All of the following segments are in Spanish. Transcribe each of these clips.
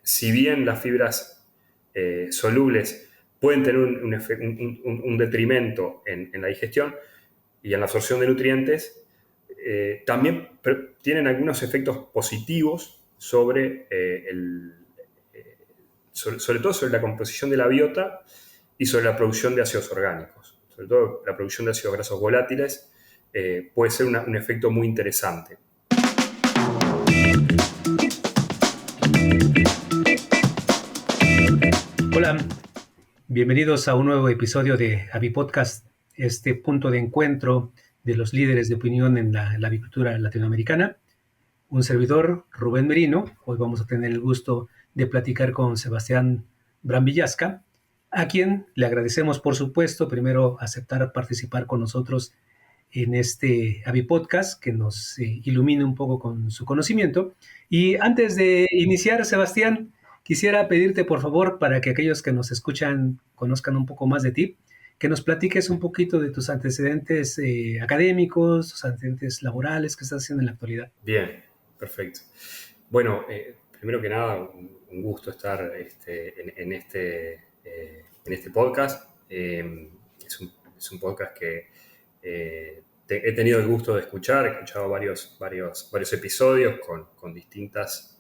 si bien las fibras solubles pueden tener un detrimento en la digestión y en la absorción de nutrientes, también tienen algunos efectos positivos sobre todo sobre la composición de la biota y sobre la producción de ácidos orgánicos. Sobre todo la producción de ácidos grasos volátiles puede ser un efecto muy interesante. Hola, bienvenidos a un nuevo episodio de Avipodcast, este punto de encuentro de los líderes de opinión en la avicultura latinoamericana. Un servidor, Rubén Merino. Hoy vamos a tener el gusto de platicar con Sebastián Bramvillasca, a quien le agradecemos, por supuesto, primero aceptar participar con nosotros en este Avipodcast, que nos ilumine un poco con su conocimiento. Y antes de iniciar, Sebastián, quisiera pedirte, por favor, para que aquellos que nos escuchan conozcan un poco más de ti, que nos platiques un poquito de tus antecedentes académicos, tus antecedentes laborales que estás haciendo en la actualidad. Bien, perfecto. Bueno, primero que nada, un gusto estar en este podcast. Es un podcast que he tenido el gusto de escuchar. He escuchado varios episodios con distintas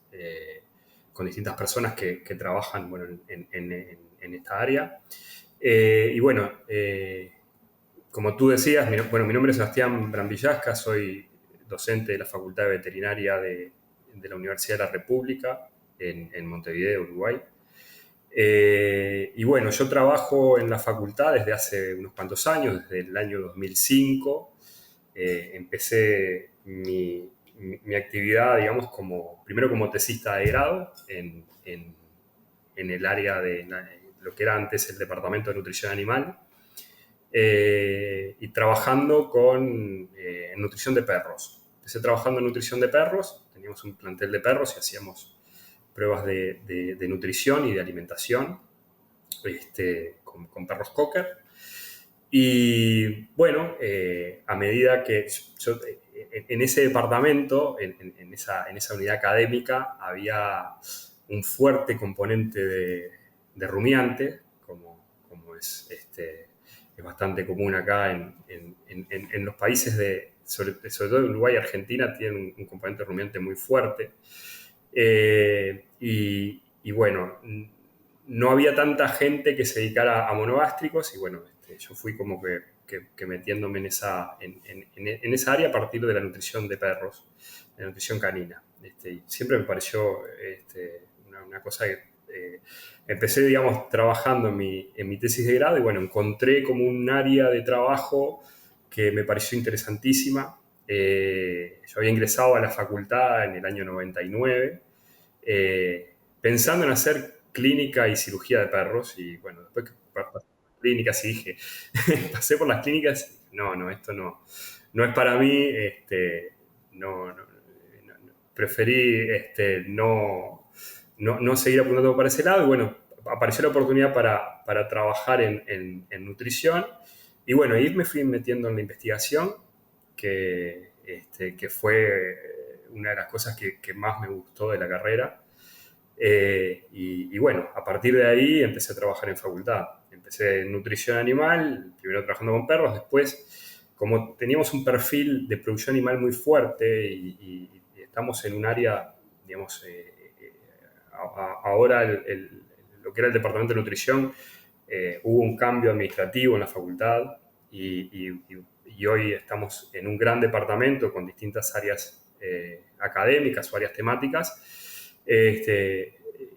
personas que trabajan, bueno, en esta área. Y bueno, como tú decías, mi nombre es Sebastián Bramvillasca, soy docente de la Facultad de Veterinaria de la Universidad de la República en Montevideo, Uruguay. Y bueno, yo trabajo en la facultad desde hace unos cuantos años, desde el año 2005. Empecé mi actividad, digamos, primero como tesista de grado en el área de lo que era antes el Departamento de Nutrición Animal, y trabajando en nutrición de perros. Empecé trabajando en nutrición de perros, teníamos un plantel de perros y hacíamos pruebas de nutrición y de alimentación con perros cocker. Y bueno, a medida que yo en ese departamento, en esa unidad académica, había un fuerte componente de rumiante, como es bastante común acá en los países sobre todo Uruguay y Argentina, tienen un componente rumiante muy fuerte. Y bueno, no había tanta gente que se dedicara a monogástricos y bueno, yo fui como que metiéndome en esa área a partir de la nutrición de perros, de la nutrición canina. Y siempre me pareció una cosa que empecé, digamos, trabajando en mi tesis de grado y bueno, encontré como un área de trabajo que me pareció interesantísima. Yo había ingresado a la facultad en el año 99, pensando en hacer clínica y cirugía de perros y bueno, después que pasé por clínicas y dije, pasé por las clínicas, no, esto no es para mí, preferí no seguir apuntando para ese lado y bueno, apareció la oportunidad para trabajar en nutrición y bueno, ahí me fui metiendo en la investigación que fue una de las cosas que más me gustó de la carrera. Y bueno, a partir de ahí empecé a trabajar en facultad. Empecé en nutrición animal, primero trabajando con perros, después, como teníamos un perfil de producción animal muy fuerte y estamos en un área, digamos, ahora lo que era el departamento de nutrición, hubo un cambio administrativo en la facultad y hoy estamos en un gran departamento con distintas áreas académicas o áreas temáticas.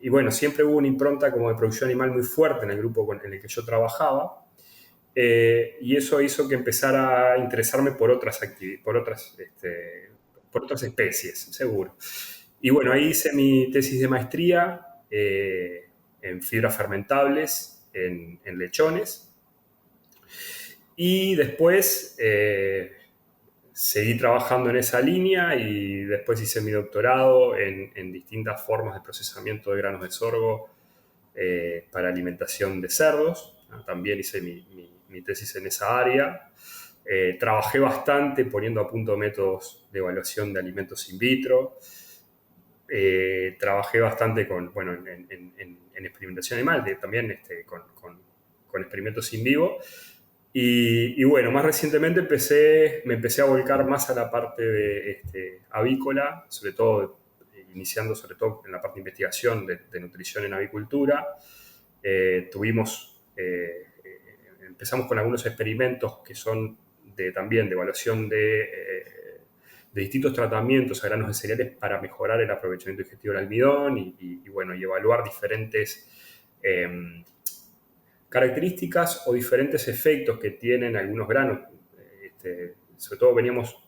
Y bueno, siempre hubo una impronta como de producción animal muy fuerte en el grupo en el que yo trabajaba, y eso hizo que empezara a interesarme por otras especies, seguro. Y bueno, ahí hice mi tesis de maestría en fibras fermentables en lechones. Y después seguí trabajando en esa línea y después hice mi doctorado en distintas formas de procesamiento de granos de sorgo para alimentación de cerdos, ¿no? También hice mi tesis en esa área. Trabajé bastante poniendo a punto métodos de evaluación de alimentos in vitro. trabajé bastante en experimentación animal, también con experimentos in vivo. Y bueno, más recientemente me empecé a volcar más a la parte de avícola, sobre todo, iniciando sobre todo en la parte de investigación de nutrición en avicultura. Empezamos con algunos experimentos que son también de evaluación de distintos tratamientos a granos de cereales para mejorar el aprovechamiento digestivo del almidón y evaluar diferentes características o diferentes efectos que tienen algunos granos. Sobre todo veníamos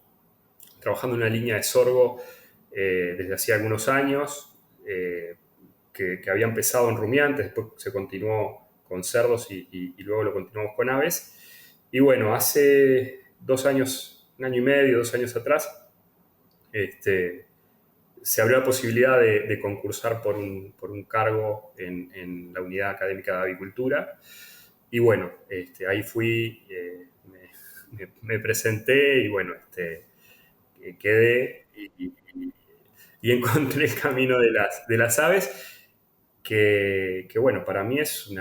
trabajando en una línea de sorgo desde hacía algunos años, que había empezado en rumiantes, después se continuó con cerdos y luego lo continuamos con aves. Y bueno, hace 2 años, 1 año y medio, 2 años atrás, se abrió la posibilidad de concursar por un cargo en la unidad académica de avicultura. Y bueno, ahí fui, me presenté y bueno, quedé y encontré el camino de las aves, que bueno, para mí es un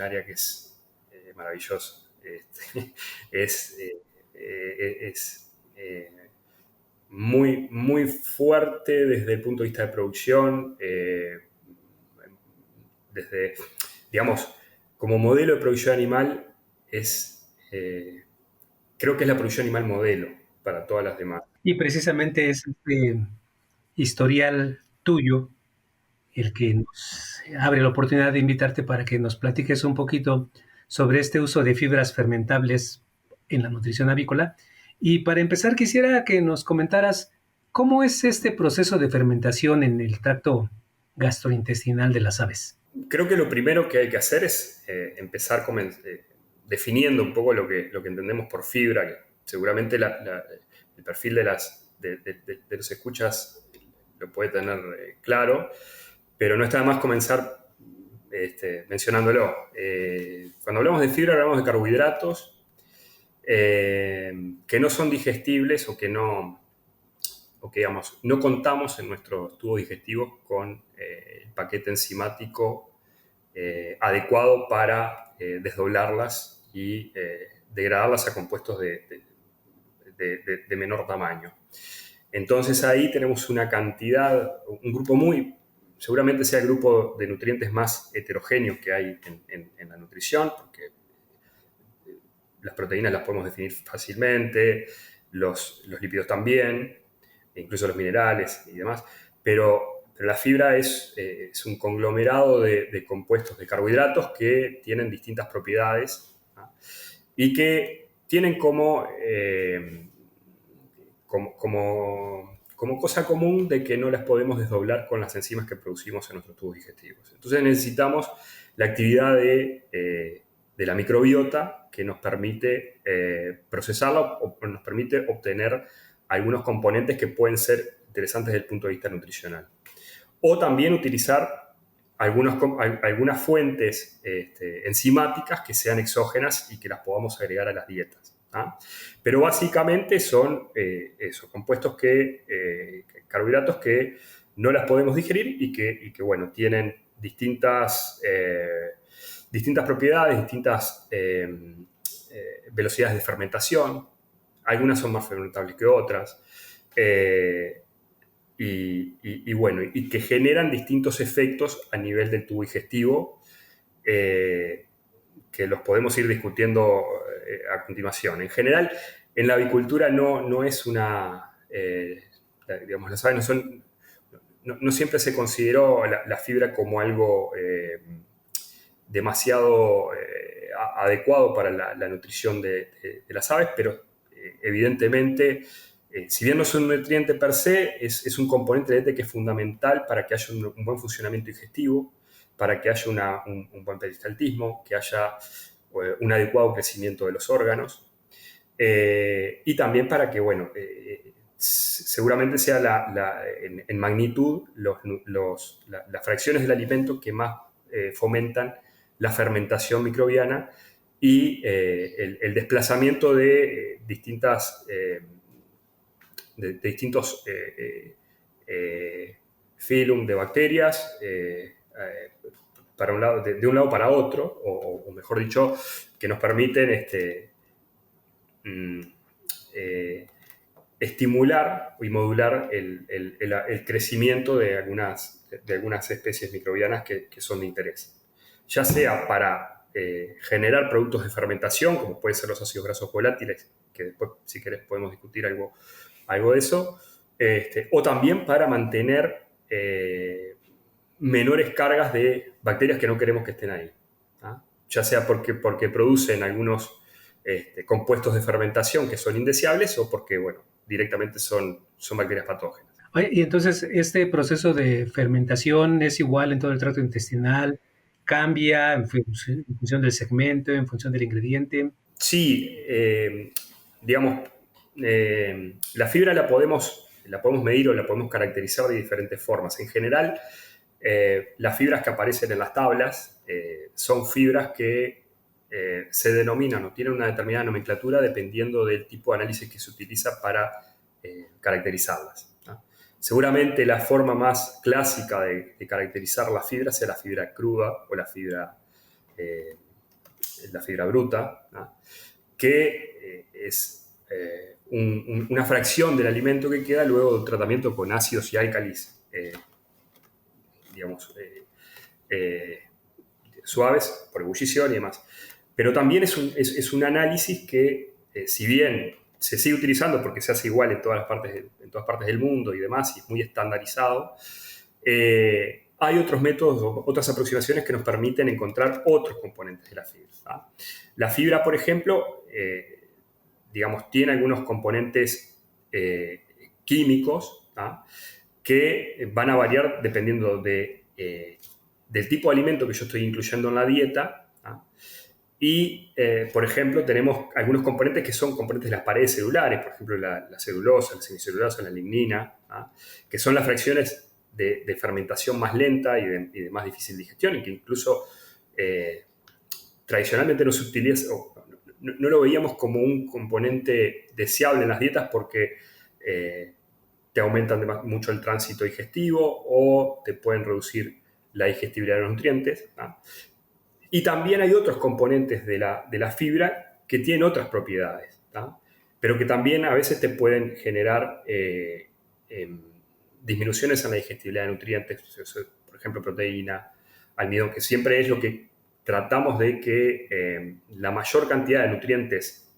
área que es maravillosa. Es, es muy, muy fuerte desde el punto de vista de producción, desde, digamos, como modelo de producción animal, creo que es la producción animal modelo para todas las demás. Y precisamente es este historial tuyo el que nos abre la oportunidad de invitarte para que nos platiques un poquito sobre este uso de fibras fermentables en la nutrición avícola. Y para empezar, quisiera que nos comentaras cómo es este proceso de fermentación en el tracto gastrointestinal de las aves. Creo que lo primero que hay que hacer es empezar definiendo un poco lo que entendemos por fibra, que seguramente el perfil de los escuchas lo puede tener claro, pero no está de más comenzar mencionándolo. Cuando hablamos de fibra, hablamos de carbohidratos que no son digestibles o que digamos, no contamos en nuestros tubos digestivos con el paquete enzimático adecuado para desdoblarlas y degradarlas a compuestos de menor tamaño. Entonces ahí tenemos una cantidad, un grupo seguramente sea el grupo de nutrientes más heterogéneo que hay en la nutrición, porque las proteínas las podemos definir fácilmente, los lípidos también, incluso los minerales y demás, pero la fibra es un conglomerado de compuestos de carbohidratos que tienen distintas propiedades, ¿no? Y que tienen como cosa común de que no las podemos desdoblar con las enzimas que producimos en nuestros tubos digestivos. Entonces necesitamos la actividad de la microbiota que nos permite procesarla o nos permite obtener algunos componentes que pueden ser interesantes desde el punto de vista nutricional. O también utilizar algunas fuentes enzimáticas que sean exógenas y que las podamos agregar a las dietas. ¿Ah? Pero básicamente son esos compuestos carbohidratos que no las podemos digerir y que bueno, tienen distintas propiedades, distintas velocidades de fermentación. Algunas son más fermentables que otras. Bueno, y que generan distintos efectos a nivel del tubo digestivo, que los podemos ir discutiendo a continuación. En general, en la avicultura no es digamos, las aves no siempre se consideró la fibra como algo demasiado adecuado para la nutrición de las aves, pero evidentemente, si bien no es un nutriente per se, es un componente que es fundamental para que haya un buen funcionamiento digestivo, para que haya un buen peristaltismo, que haya un adecuado crecimiento de los órganos, y también para que, bueno, seguramente sea en magnitud las fracciones del alimento que más fomentan la fermentación microbiana y el desplazamiento de distintos filum de bacterias para un lado, de un lado para otro, o mejor dicho, que nos permiten estimular y modular el crecimiento de algunas especies microbianas que son de interés. Ya sea para generar productos de fermentación, como pueden ser los ácidos grasos volátiles, que después, si querés, podemos discutir algo de eso, o también para mantener menores cargas de bacterias que no queremos que estén ahí. ¿Ah? Ya sea porque producen algunos compuestos de fermentación que son indeseables o porque, bueno, directamente son bacterias patógenas. Oye, y entonces, ¿este proceso de fermentación es igual en todo el tracto intestinal? ¿Cambia en función del segmento, en función del ingrediente? Sí, digamos, la fibra la podemos medir o la podemos caracterizar de diferentes formas. En general, las fibras que aparecen en las tablas son fibras que se denominan o tienen una determinada nomenclatura dependiendo del tipo de análisis que se utiliza para caracterizarlas, ¿no? Seguramente la forma más clásica de caracterizar las fibras sea la fibra cruda o la fibra bruta, ¿no? Que es una fracción del alimento que queda luego de un tratamiento con ácidos y álcalis, digamos, suaves por ebullición y demás. Pero también es un análisis que, si bien se sigue utilizando porque se hace igual en todas partes del mundo y demás, y es muy estandarizado, hay otros métodos, otras aproximaciones que nos permiten encontrar otros componentes de la fibra, ¿tá? La fibra, por ejemplo, digamos, tiene algunos componentes químicos, ¿tá? Que van a variar dependiendo del tipo de alimento que yo estoy incluyendo en la dieta, ¿tá? Y, por ejemplo, tenemos algunos componentes que son componentes de las paredes celulares, por ejemplo, la celulosa, la semicelulosa, la lignina, ¿tá? Que son las fracciones de fermentación más lenta y de más difícil digestión, y que incluso tradicionalmente no se utiliza, no lo veíamos como un componente deseable en las dietas porque te aumentan mucho el tránsito digestivo o te pueden reducir la digestibilidad de los nutrientes, ¿no? Y también hay otros componentes de la fibra que tienen otras propiedades, ¿no? Pero que también a veces te pueden generar disminuciones en la digestibilidad de nutrientes, por ejemplo, proteína, almidón, que siempre es lo que tratamos de que la mayor cantidad de nutrientes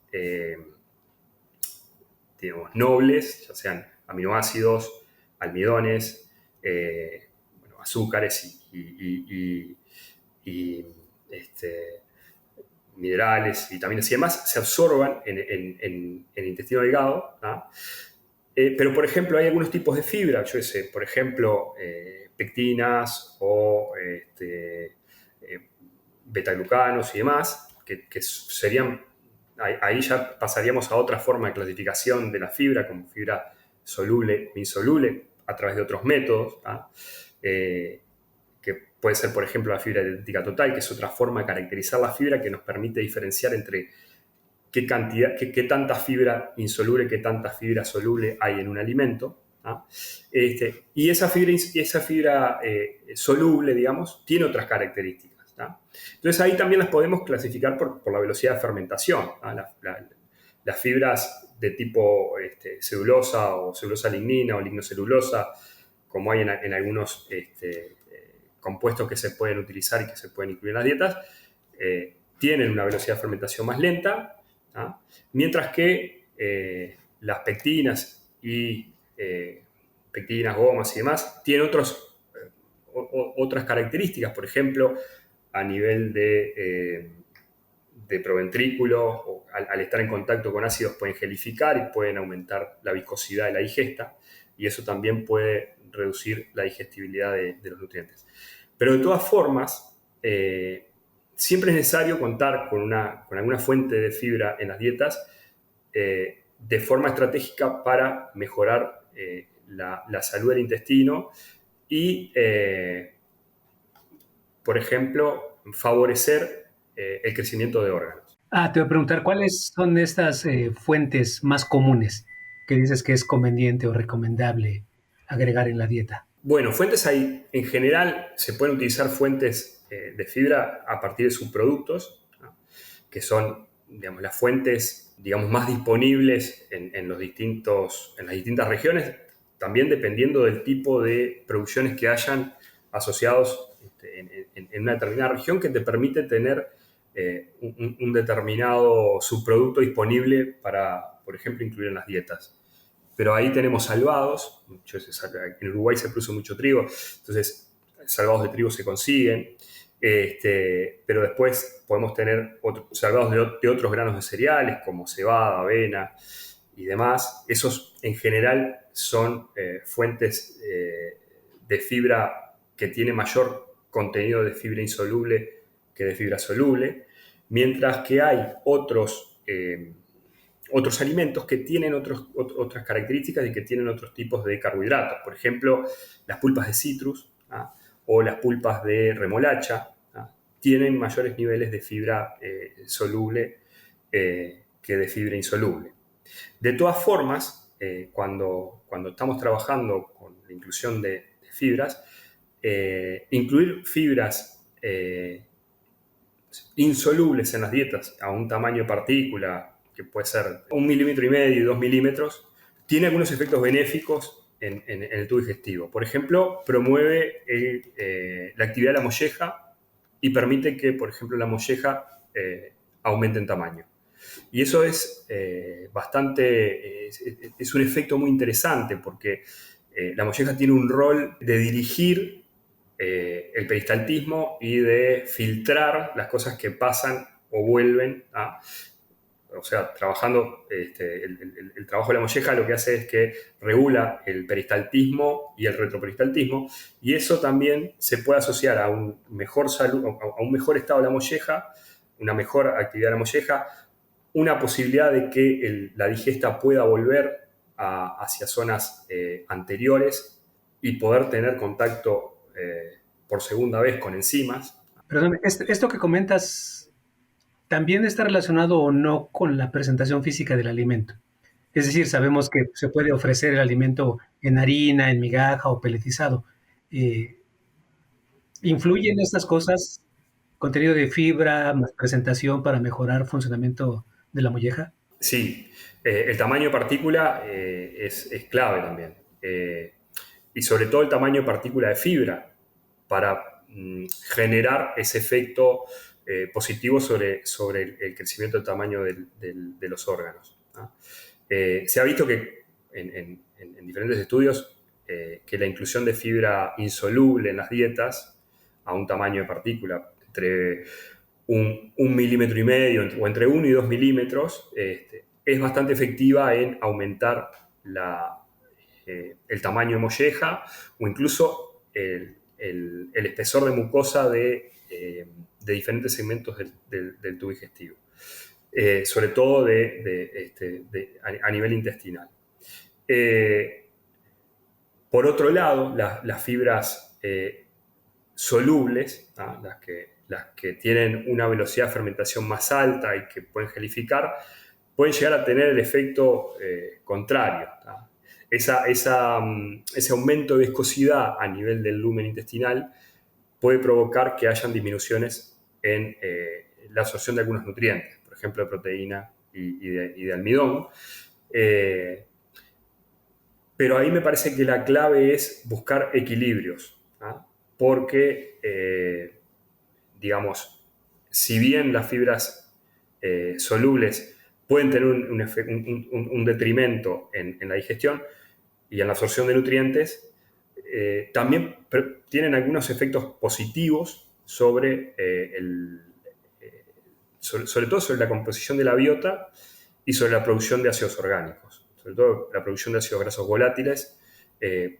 digamos, nobles, ya sean aminoácidos, almidones, bueno, azúcares y minerales, vitaminas y demás, se absorban en el intestino delgado, ¿no? Pero, por ejemplo, hay algunos tipos de fibra, yo sé, por ejemplo, pectinas o betaglucanos y demás, que serían, ahí ya pasaríamos a otra forma de clasificación de la fibra, como fibra soluble o insoluble, a través de otros métodos, ¿no? Que puede ser, por ejemplo, la fibra dietética total, que es otra forma de caracterizar la fibra que nos permite diferenciar entre qué tanta fibra insoluble, qué tanta fibra soluble hay en un alimento, ¿no? Y esa fibra soluble, digamos, tiene otras características, ¿no? Entonces ahí también las podemos clasificar por la velocidad de fermentación, ¿no? Las fibras de tipo celulosa o celulosa lignina o lignocelulosa, como hay en algunos compuestos que se pueden utilizar y que se pueden incluir en las dietas, tienen una velocidad de fermentación más lenta, ¿no? Mientras que las pectinas y pectinas, gomas y demás tienen otras características, por ejemplo, a nivel de proventrículo, al estar en contacto con ácidos pueden gelificar y pueden aumentar la viscosidad de la digesta, y eso también puede reducir la digestibilidad de los nutrientes. Pero de todas formas, siempre es necesario contar con alguna fuente de fibra en las dietas de forma estratégica para mejorar la salud del intestino y, por ejemplo, favorecer el crecimiento de órganos. Te voy a preguntar, ¿cuáles son estas fuentes más comunes que dices que es conveniente o recomendable agregar en la dieta? Bueno, fuentes hay, en general se pueden utilizar fuentes de fibra a partir de subproductos, ¿no? Que son, digamos, las fuentes, digamos, más disponibles en las distintas regiones, también dependiendo del tipo de producciones que hayan asociados en una determinada región, que te permite tener un determinado subproducto disponible para, por ejemplo, incluir en las dietas. Pero ahí tenemos salvados, en Uruguay se produce mucho trigo, entonces salvados de trigo se consiguen, pero después podemos tener salvados de otros granos de cereales como cebada, avena y demás. Esos en general son fuentes de fibra que tiene mayor contenido de fibra insoluble que de fibra soluble, mientras que hay otros alimentos que tienen otras características y que tienen otros tipos de carbohidratos. Por ejemplo, las pulpas de citrus, ¿ah? O las pulpas de remolacha, ¿ah? Tienen mayores niveles de fibra soluble que de fibra insoluble. De todas formas, cuando estamos trabajando con la inclusión de fibras, incluir fibras insolubles en las dietas a un tamaño de partícula, que puede ser 1,5 milímetros y 2 milímetros, tiene algunos efectos benéficos en el tubo digestivo. Por ejemplo, promueve la actividad de la molleja y permite que, por ejemplo, la molleja aumente en tamaño. Y eso es es un efecto muy interesante porque la molleja tiene un rol de dirigir el peristaltismo y de filtrar las cosas que pasan o vuelven a... O sea, trabajando, el trabajo de la molleja lo que hace es que regula el peristaltismo y el retroperistaltismo, y eso también se puede asociar a un mejor estado de la molleja, una mejor actividad de la molleja, una posibilidad de que la digesta pueda volver hacia zonas anteriores y poder tener contacto por segunda vez con enzimas. Perdón, esto que comentas también está relacionado o no con la presentación física del alimento. Es decir, sabemos que se puede ofrecer el alimento en harina, en migaja o peletizado. Eh, ¿Influyen estas cosas, contenido de fibra, más presentación para mejorar funcionamiento de la molleja? Sí, el tamaño de partícula es clave también. Y sobre todo el tamaño de partícula de fibra para generar ese efecto positivo sobre el crecimiento del tamaño de los órganos, ¿no? Se ha visto que en diferentes estudios que la inclusión de fibra insoluble en las dietas a un tamaño de partícula entre 1,5 milímetros o entre 1 y 2 milímetros es bastante efectiva en aumentar el tamaño de molleja o incluso el espesor de mucosa de diferentes segmentos del tubo digestivo, sobre todo a nivel intestinal. Por otro lado, las fibras solubles, ¿no? las que tienen una velocidad de fermentación más alta y que pueden gelificar, pueden llegar a tener el efecto contrario, ¿no? Ese aumento de viscosidad a nivel del lumen intestinal puede provocar que hayan disminuciones en la absorción de algunos nutrientes, por ejemplo, de proteína y de almidón. Pero ahí me parece que la clave es buscar equilibrios, ¿no? Porque, digamos, si bien las fibras solubles pueden tener un detrimento en la digestión y en la absorción de nutrientes, también tienen algunos efectos positivos sobre sobre todo sobre la composición de la biota y sobre la producción de ácidos orgánicos. Sobre todo la producción de ácidos grasos volátiles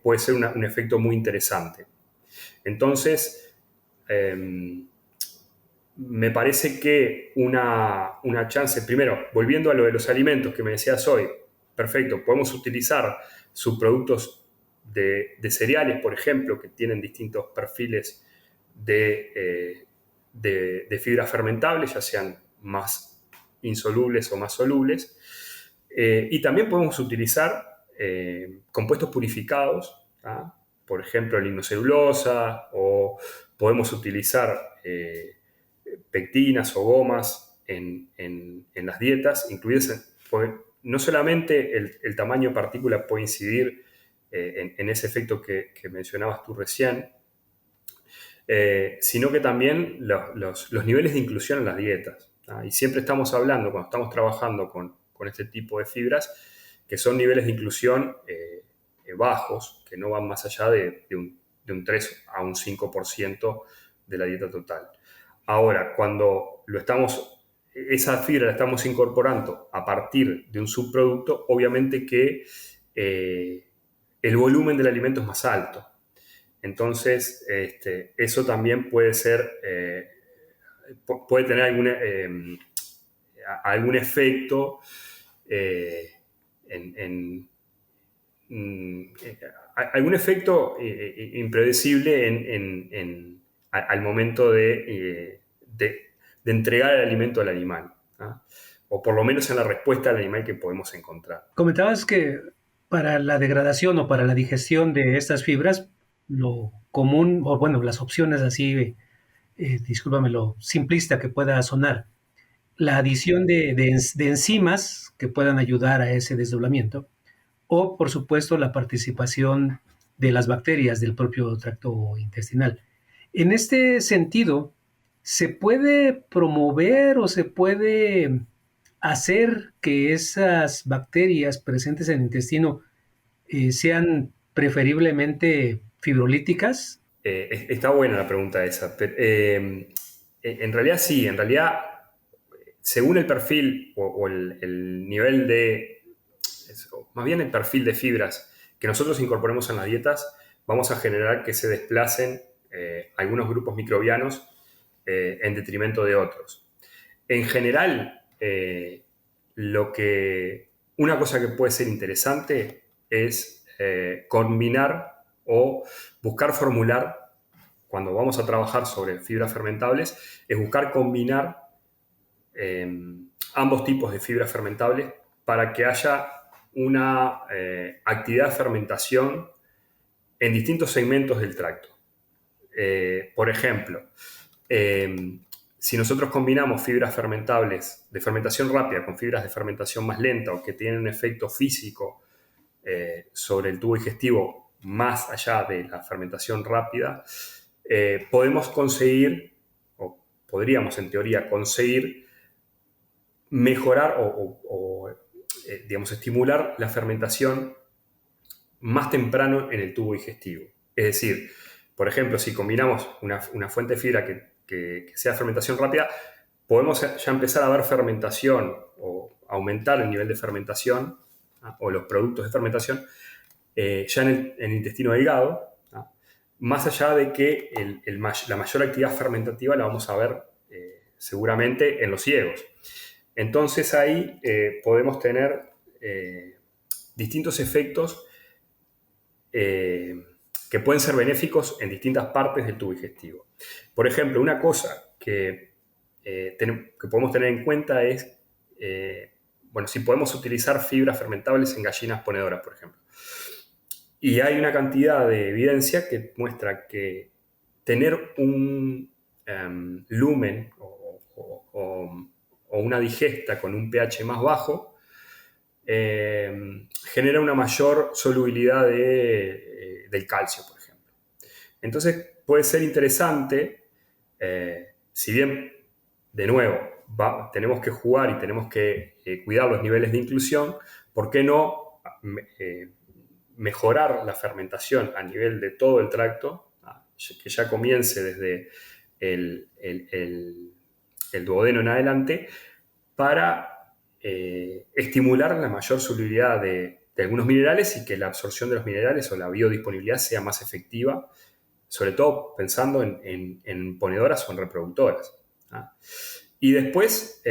puede ser un efecto muy interesante. Entonces, me parece que una chance, primero, volviendo a lo de los alimentos que me decías hoy, perfecto, podemos utilizar subproductos de cereales, por ejemplo, que tienen distintos perfiles de fibras fermentables, ya sean más insolubles o más solubles. Y también podemos utilizar compuestos purificados ¿ah? Por ejemplo, lignocelulosa, o podemos utilizar pectinas o gomas en las dietas, incluidas, no solamente el tamaño de partícula puede incidir en ese efecto que mencionabas tú recién, sino que también los niveles de inclusión en las dietas. ¿Ah? Y siempre estamos hablando, cuando estamos trabajando con este tipo de fibras, que son niveles de inclusión bajos, que no van más allá de un 3 a un 5% de la dieta total. Ahora, cuando esa fibra la estamos incorporando a partir de un subproducto, obviamente que el volumen del alimento es más alto. Entonces, eso también puede tener algún efecto en algún efecto impredecible al momento de entregar el alimento al animal, ¿ah? O por lo menos en la respuesta al animal que podemos encontrar. Comentabas que para la degradación o para la digestión de estas fibras, lo común, o bueno, las opciones así, discúlpame lo simplista que pueda sonar, la adición de enzimas que puedan ayudar a ese desdoblamiento, o por supuesto la participación de las bacterias del propio tracto intestinal. En este sentido, ¿se puede promover o se puede hacer que esas bacterias presentes en el intestino sean preferiblemente fibrolíticas? Está buena la pregunta esa. Pero, en realidad sí, en realidad, según el perfil o el nivel más bien el perfil de fibras que nosotros incorporemos en las dietas, vamos a generar que se desplacen algunos grupos microbianos en detrimento de otros. En general, una cosa que puede ser interesante es combinar o buscar formular, cuando vamos a trabajar sobre fibras fermentables, es buscar combinar ambos tipos de fibras fermentables para que haya una actividad de fermentación en distintos segmentos del tracto. Por ejemplo, si nosotros combinamos fibras fermentables de fermentación rápida con fibras de fermentación más lenta o que tienen un efecto físico sobre el tubo digestivo más allá de la fermentación rápida, podemos conseguir, o podríamos en teoría conseguir, mejorar digamos, estimular la fermentación más temprano en el tubo digestivo. Es decir, por ejemplo, si combinamos una fuente de fibra que sea fermentación rápida, podemos ya empezar a ver fermentación o aumentar el nivel de fermentación, ¿ah? O los productos de fermentación ya en el intestino delgado, ¿ah? Más allá de que la mayor actividad fermentativa la vamos a ver seguramente en los ciegos. Entonces ahí podemos tener distintos efectos que pueden ser benéficos en distintas partes del tubo digestivo. Por ejemplo, una cosa que podemos tener en cuenta es, bueno, si podemos utilizar fibras fermentables en gallinas ponedoras, por ejemplo. Y hay una cantidad de evidencia que muestra que tener un lumen o una digesta con un pH más bajo genera una mayor solubilidad del calcio, por ejemplo. Entonces puede ser interesante, si bien, de nuevo, tenemos que jugar y tenemos que cuidar los niveles de inclusión, ¿por qué no mejorar la fermentación a nivel de todo el tracto, que ya comience desde el duodeno en adelante, para estimular la mayor solubilidad de algunos minerales y que la absorción de los minerales o la biodisponibilidad sea más efectiva, sobre todo pensando en ponedoras o en reproductoras, ¿ah? Y después,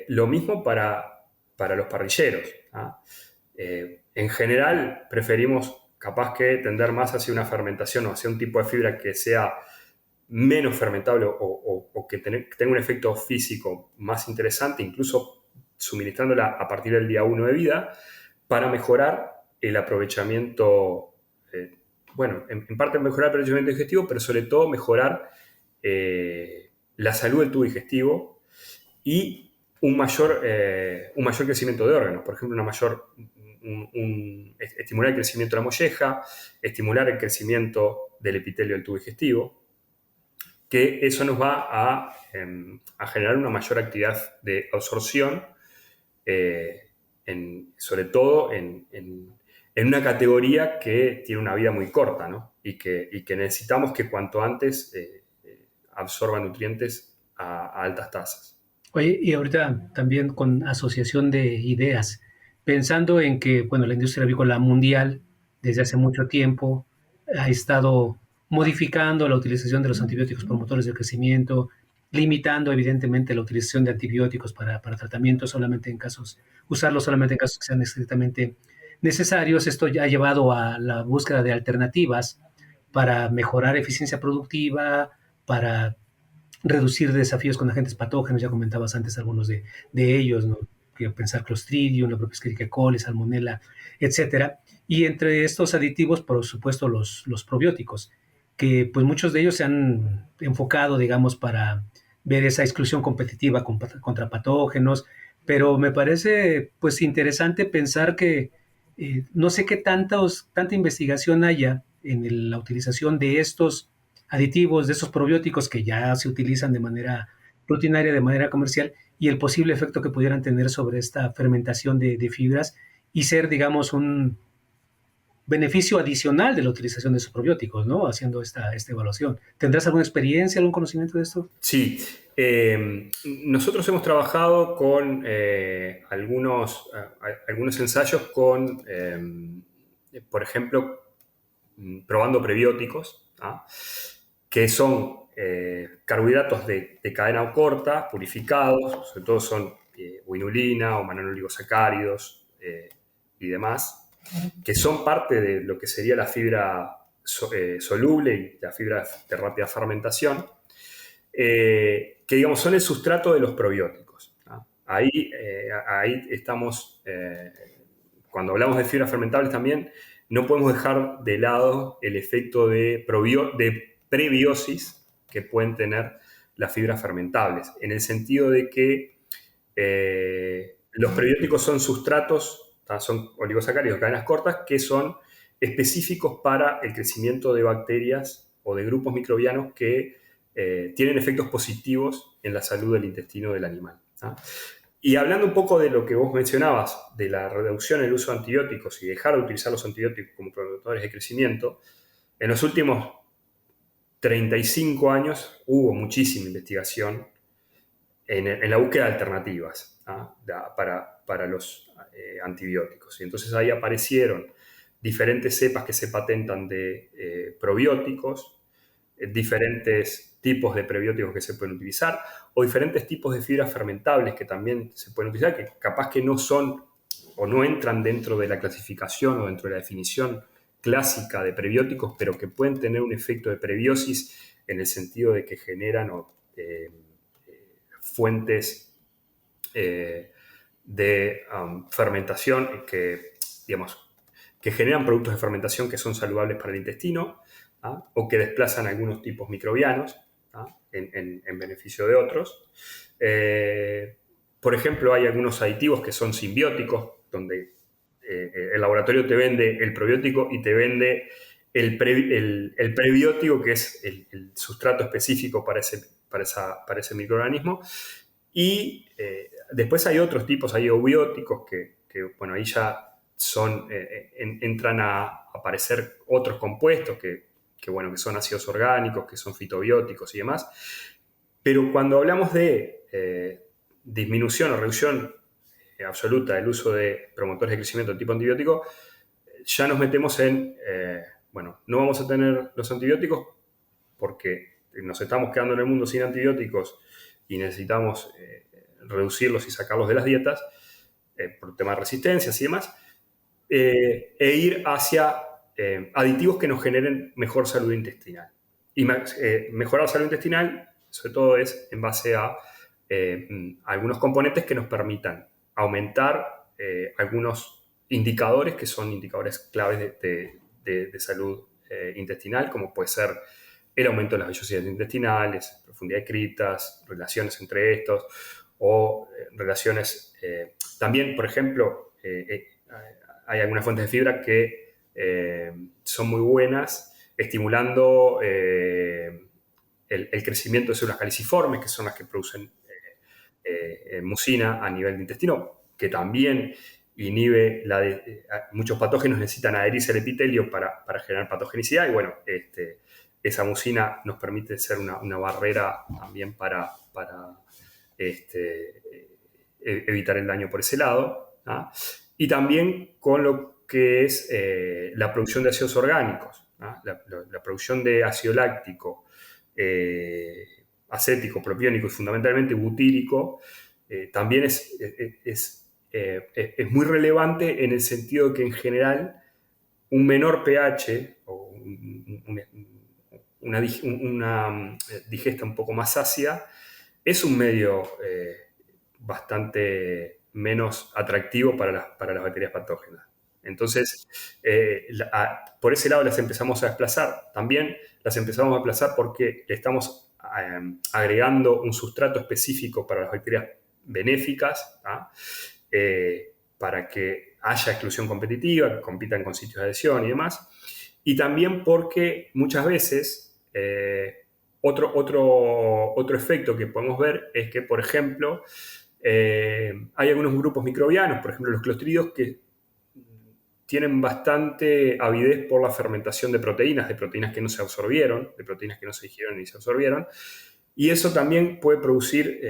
lo mismo para los parrilleros, ¿ah? En general, preferimos capaz que tender más hacia una fermentación o hacia un tipo de fibra que sea menos fermentable o que tenga un efecto físico más interesante, incluso suministrándola a partir del día 1 de vida, para mejorar el aprovechamiento bueno, en parte mejorar el procesamiento digestivo, pero sobre todo mejorar la salud del tubo digestivo y un mayor crecimiento de órganos. Por ejemplo, estimular el crecimiento de la molleja, estimular el crecimiento del epitelio del tubo digestivo, que eso nos va a generar una mayor actividad de absorción, sobre todo en una categoría que tiene una vida muy corta, ¿no? y que necesitamos que cuanto antes absorba nutrientes a altas tasas. Oye, y ahorita también con asociación de ideas, pensando en que, bueno, la industria avícola mundial desde hace mucho tiempo ha estado modificando la utilización de los antibióticos promotores del crecimiento, limitando evidentemente la utilización de antibióticos para tratamiento solamente en casos, usarlos solamente en casos que sean estrictamente necesarios. Esto ya ha llevado a la búsqueda de alternativas para mejorar eficiencia productiva, para reducir desafíos con agentes patógenos, ya comentabas antes algunos de ellos, ¿no? Quiero pensar Clostridium, la propia Escherichia coli, Salmonella, etcétera. Y entre estos aditivos, por supuesto, los probióticos, que pues muchos de ellos se han enfocado, digamos, para ver esa exclusión competitiva contra patógenos, pero me parece pues interesante pensar que no sé qué tanta investigación haya en la utilización de estos aditivos, de esos probióticos que ya se utilizan de manera rutinaria, de manera comercial, y el posible efecto que pudieran tener sobre esta fermentación de fibras y ser, digamos, un beneficio adicional de la utilización de esos probióticos, ¿no? Haciendo esta evaluación. ¿Tendrás alguna experiencia, algún conocimiento de esto? Sí, nosotros hemos trabajado con algunos ensayos con, por ejemplo, probando prebióticos, ¿ah? Que son carbohidratos de cadena corta, purificados, sobre todo son inulina o manoligosacáridos y demás, que son parte de lo que sería la fibra soluble y la fibra de rápida fermentación, que digamos son el sustrato de los probióticos, ¿no? Ahí estamos, cuando hablamos de fibras fermentables también, no podemos dejar de lado el efecto de prebiosis que pueden tener las fibras fermentables, en el sentido de que los prebióticos son sustratos, son oligosacáridos, cadenas cortas, que son específicos para el crecimiento de bacterias o de grupos microbianos que tienen efectos positivos en la salud del intestino del animal, ¿no? Y hablando un poco de lo que vos mencionabas, de la reducción en el uso de antibióticos y dejar de utilizar los antibióticos como promotores de crecimiento, en los últimos 35 años hubo muchísima investigación en la búsqueda de alternativas, ¿ah? Para los antibióticos. Y entonces ahí aparecieron diferentes cepas que se patentan de probióticos, diferentes tipos de prebióticos que se pueden utilizar o diferentes tipos de fibras fermentables que también se pueden utilizar, que capaz que no son o no entran dentro de la clasificación o dentro de la definición clásica de prebióticos, pero que pueden tener un efecto de prebiosis en el sentido de que generan fuentes de fermentación digamos, que generan productos de fermentación que son saludables para el intestino, ¿ah? O que desplazan algunos tipos microbianos, ¿ah? En beneficio de otros. Por ejemplo, hay algunos aditivos que son simbióticos, donde el laboratorio te vende el probiótico y te vende el prebiótico, que es el sustrato específico para ese microorganismo. Y después hay otros tipos, hay eubióticos bueno, ahí ya entran a aparecer otros compuestos bueno, que son ácidos orgánicos, que son fitobióticos y demás. Pero cuando hablamos de disminución o reducción absoluta del uso de promotores de crecimiento de tipo antibiótico, ya nos metemos bueno, no vamos a tener los antibióticos porque nos estamos quedando en el mundo sin antibióticos y necesitamos reducirlos y sacarlos de las dietas por temas de resistencias y demás, e ir hacia aditivos que nos generen mejor salud intestinal. Y mejorar la salud intestinal, sobre todo, es en base a algunos componentes que nos permitan aumentar algunos indicadores que son indicadores claves de salud intestinal, como puede ser el aumento de las vellosidades intestinales, profundidad de critas, relaciones entre estos, o relaciones, también, por ejemplo, hay algunas fuentes de fibra que son muy buenas, estimulando el crecimiento de células caliciformes, que son las que producen mucina a nivel de intestino, que también inhibe muchos patógenos necesitan adherirse al epitelio para generar patogenicidad, y bueno, esa mucina nos permite ser una barrera también para evitar el daño por ese lado, ¿no? Y también con lo que es la producción de ácidos orgánicos, ¿no? La producción de ácido láctico, acético, propiónico y fundamentalmente butírico, también es muy relevante en el sentido de que en general un menor pH o una digesta un poco más ácida es un medio bastante menos atractivo para las bacterias patógenas. Entonces, por ese lado las empezamos a desplazar. También las empezamos a desplazar porque le estamos agregando un sustrato específico para las bacterias benéficas, para que haya exclusión competitiva, que compitan con sitios de adhesión y demás. Y también porque muchas veces otro efecto que podemos ver es que, por ejemplo, hay algunos grupos microbianos, por ejemplo los clostridios, que tienen bastante avidez por la fermentación de proteínas que no se absorbieron, de proteínas que no se digerieron ni se absorbieron. Y eso también puede producir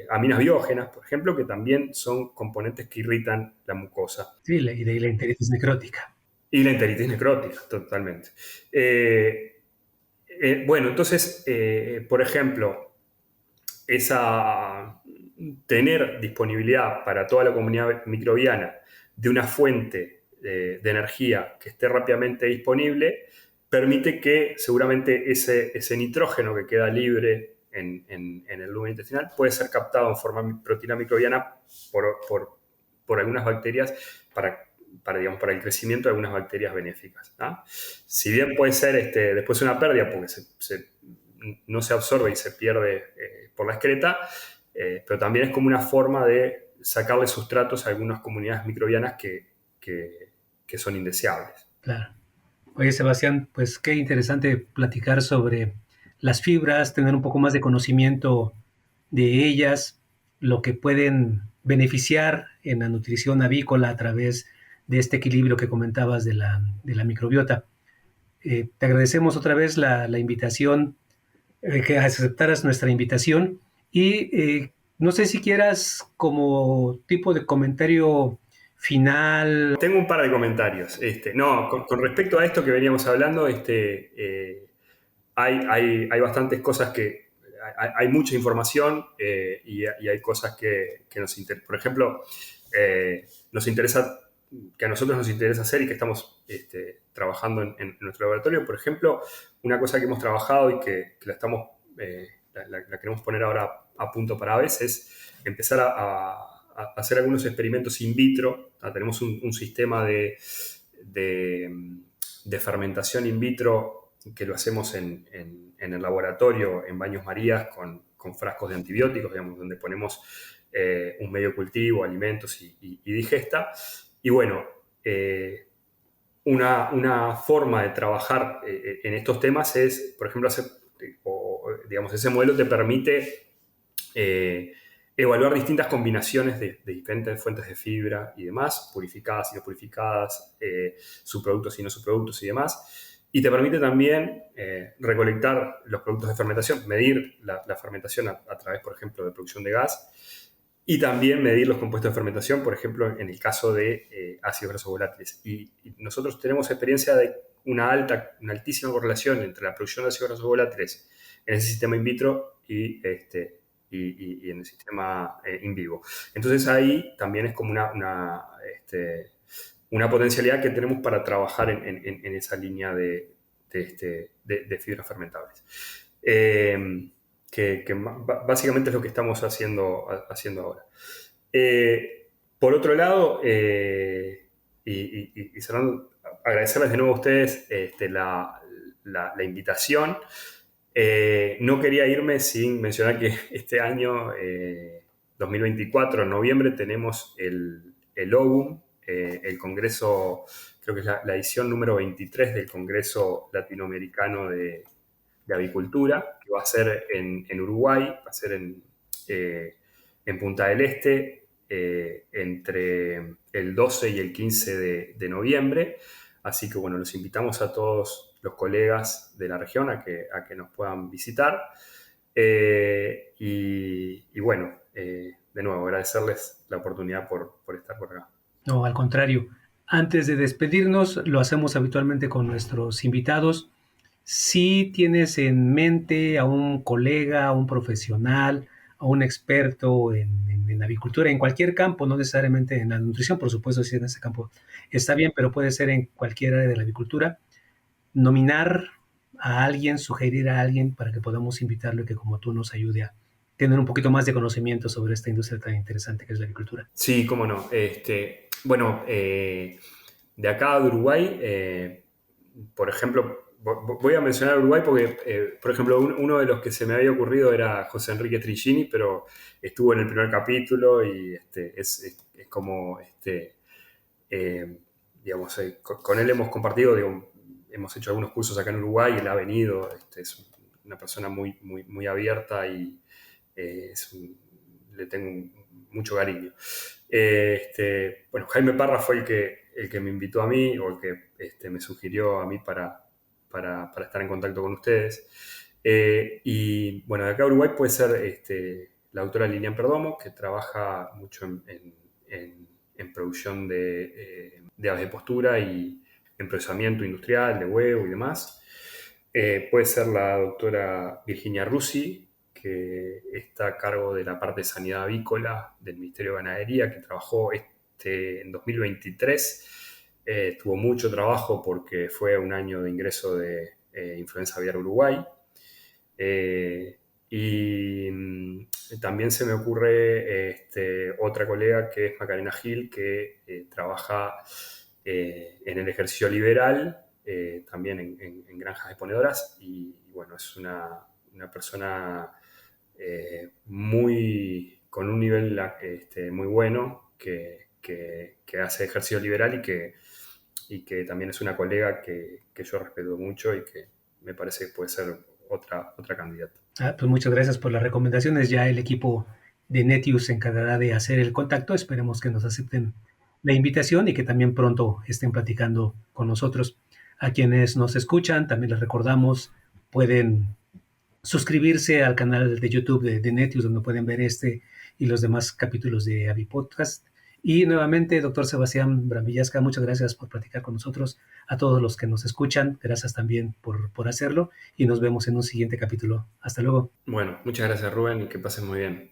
aminas biógenas, por ejemplo, que también son componentes que irritan la mucosa. Sí, y de ahí la enteritis necrótica. Y la enteritis necrótica, totalmente. Bueno, entonces, por ejemplo, tener disponibilidad para toda la comunidad microbiana de una fuente de energía que esté rápidamente disponible, permite que seguramente ese nitrógeno que queda libre en el lumen intestinal puede ser captado en forma de proteína microbiana por algunas bacterias digamos, para el crecimiento de algunas bacterias benéficas, ¿no? Si bien puede ser después una pérdida porque no se absorbe y se pierde por la excreta, pero también es como una forma de sacarle sustratos a algunas comunidades microbianas que son indeseables. Claro. Oye, Sebastián, pues qué interesante platicar sobre las fibras, tener un poco más de conocimiento de ellas, lo que pueden beneficiar en la nutrición avícola a través de este equilibrio que comentabas de la microbiota. Te agradecemos otra vez la invitación, que aceptaras nuestra invitación y no sé si quieras como tipo de comentario final. Tengo un par de comentarios. No, con respecto a esto que veníamos hablando, hay bastantes cosas que... Hay mucha información y hay cosas que nos interesan. Por ejemplo, que a nosotros nos interesa hacer y que estamos trabajando en nuestro laboratorio. Por ejemplo, una cosa que hemos trabajado y que la queremos poner ahora a punto para aves es empezar a hacer algunos experimentos in vitro. Tenemos un sistema de fermentación in vitro que lo hacemos en el laboratorio, en baños Marías, con frascos de antibióticos, digamos, donde ponemos un medio cultivo, alimentos y digesta. Y bueno, una forma de trabajar en estos temas es, por ejemplo, digamos, ese modelo te permite evaluar distintas combinaciones de diferentes fuentes de fibra y demás, purificadas y no purificadas, subproductos y no subproductos y demás. Y te permite también recolectar los productos de fermentación, medir la fermentación a través, por ejemplo, de producción de gas, y también medir los compuestos de fermentación, por ejemplo, en el caso de ácidos grasos volátiles. Y nosotros tenemos experiencia de una altísima correlación entre la producción de ácidos grasos volátiles en ese sistema in vitro y en el sistema in vivo. Entonces ahí también es como una potencialidad que tenemos para trabajar en esa línea de fibras fermentables. Que básicamente es lo que estamos haciendo ahora. Por otro lado, y cerrando, agradecerles de nuevo a ustedes la invitación. No quería irme sin mencionar que este año, 2024, en noviembre, tenemos el OGUM, el Congreso, creo que es la edición número 23 del Congreso Latinoamericano de Avicultura, que va a ser en Uruguay, va a ser en Punta del Este, entre el 12 y el 15 de noviembre. Así que bueno, los invitamos a todos los colegas de la región a que nos puedan visitar. Y bueno, de nuevo, agradecerles la oportunidad por estar por acá. No, al contrario. Antes de despedirnos, lo hacemos habitualmente con nuestros invitados. Si tienes en mente a un colega, a un profesional, a un experto en avicultura, en cualquier campo, no necesariamente en la nutrición, por supuesto, si en ese campo está bien, pero puede ser en cualquier área de la avicultura, nominar a alguien, sugerir a alguien para que podamos invitarlo y que como tú nos ayude a tener un poquito más de conocimiento sobre esta industria tan interesante que es la avicultura. Sí, cómo no. Bueno, de acá de Uruguay, por ejemplo, voy a mencionar Uruguay porque, por ejemplo, uno de los que se me había ocurrido era José Enrique Trigini, pero estuvo en el primer capítulo y es como, digamos, con él hemos compartido, digo, hemos hecho algunos cursos acá en Uruguay, él ha venido, es una persona muy, muy, muy abierta y le tengo mucho cariño. Bueno, Jaime Parra fue el que me invitó a mí o el que me sugirió a mí para estar en contacto con ustedes. Y bueno, de acá a Uruguay puede ser la doctora Lilian Perdomo, que trabaja mucho en producción de aves de postura y en procesamiento industrial de huevo y demás. Puede ser la doctora Virginia Rusi, que está a cargo de la parte de sanidad avícola del Ministerio de Ganadería, que trabajó en 2023. Tuvo mucho trabajo porque fue un año de ingreso de influenza aviar Uruguay. También se me ocurre otra colega que es Macarena Gil, que trabaja en el ejercicio liberal, también en granjas exponedoras, y bueno, es una persona con un nivel muy bueno que hace ejercicio liberal y que también es una colega que yo respeto mucho y que me parece que puede ser otra candidata. Pues muchas gracias por las recomendaciones. Ya el equipo de Netius se encargará de hacer el contacto. Esperemos que nos acepten la invitación y que también pronto estén platicando con nosotros. A quienes nos escuchan, también les recordamos, pueden suscribirse al canal de YouTube de Netius, donde pueden ver este y los demás capítulos de Avi Podcast. Y nuevamente, doctor Sebastián Bramvillasca, muchas gracias por platicar con nosotros. A todos los que nos escuchan, gracias también por hacerlo y nos vemos en un siguiente capítulo. Hasta luego. Bueno, muchas gracias Rubén y que pases muy bien.